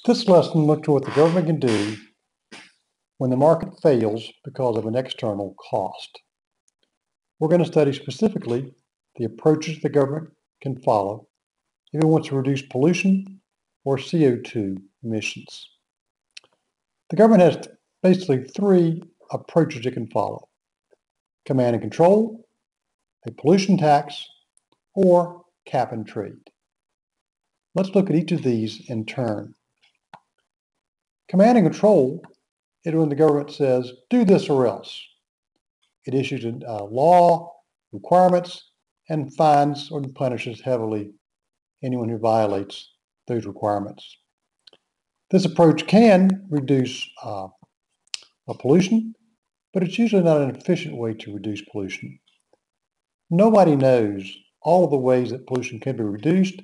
This lesson looks at what the government can do when the market fails because of an external cost. We're going to study specifically the approaches the government can follow if it wants to reduce pollution or CO2 emissions. The government has basically three approaches it can follow: command and control, a pollution tax, or cap and trade. Let's look at each of these in turn. Command and control is when the government says, do this or else. It issues law, requirements, and fines or punishes heavily anyone who violates those requirements. This approach can reduce pollution, but it's usually not an efficient way to reduce pollution. Nobody knows all of the ways that pollution can be reduced,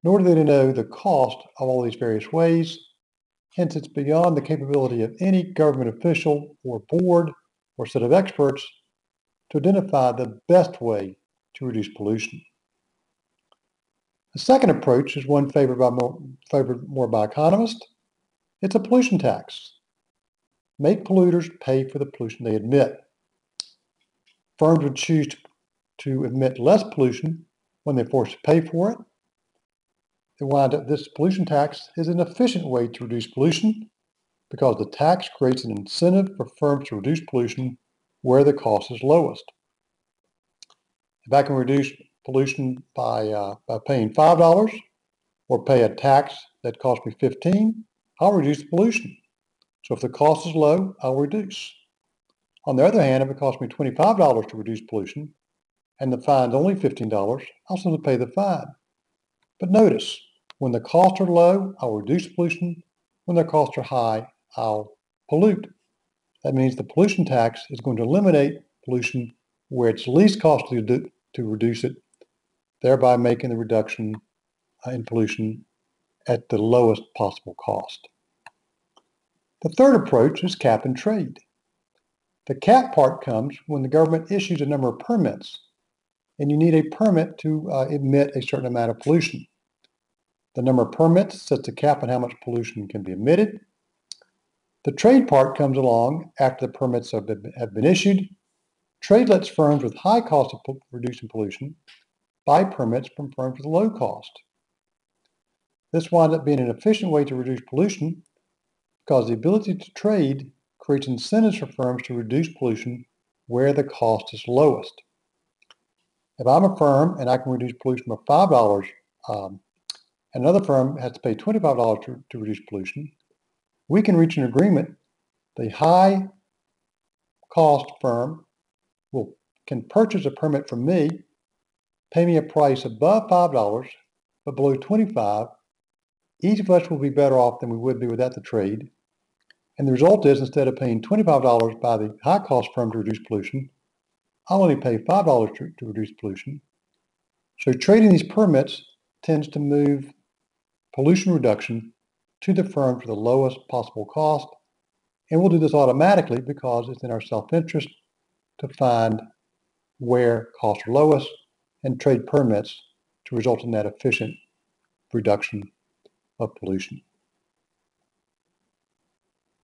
nor do they know the cost of all these various ways. Hence, it's beyond the capability of any government official or board or set of experts to identify the best way to reduce pollution. The second approach is one favored more by economists. It's a pollution tax. Make polluters pay for the pollution they emit. Firms would choose to emit less pollution when they're forced to pay for it. They wind up this pollution tax is an efficient way to reduce pollution because the tax creates an incentive for firms to reduce pollution where the cost is lowest. If I can reduce pollution by paying $5 or pay a tax that costs me $15, I'll reduce the pollution. So if the cost is low, I'll reduce. On the other hand, if it costs me $25 to reduce pollution and the fine's only $15, I'll simply pay the fine. But notice, when the costs are low, I'll reduce pollution. When the costs are high, I'll pollute. That means the pollution tax is going to eliminate pollution where it's least costly to reduce it, thereby making the reduction in pollution at the lowest possible cost. The third approach is cap and trade. The cap part comes when the government issues a number of permits, and you need a permit to emit a certain amount of pollution. The number of permits sets a cap on how much pollution can be emitted. The trade part comes along after the permits have been issued. Trade lets firms with high cost of reducing pollution buy permits from firms with low cost. This winds up being an efficient way to reduce pollution because the ability to trade creates incentives for firms to reduce pollution where the cost is lowest. If I'm a firm and I can reduce pollution by $5, another firm has to pay $25 to reduce pollution, we can reach an agreement. The high cost firm can purchase a permit from me, pay me a price above $5, but below $25. Each of us will be better off than we would be without the trade. And the result is, instead of paying $25 by the high cost firm to reduce pollution, I'll only pay $5 to reduce pollution. So trading these permits tends to move pollution reduction to the firms with the lowest possible cost. And we'll do this automatically because it's in our self-interest to find where costs are lowest and trade permits to result in that efficient reduction of pollution.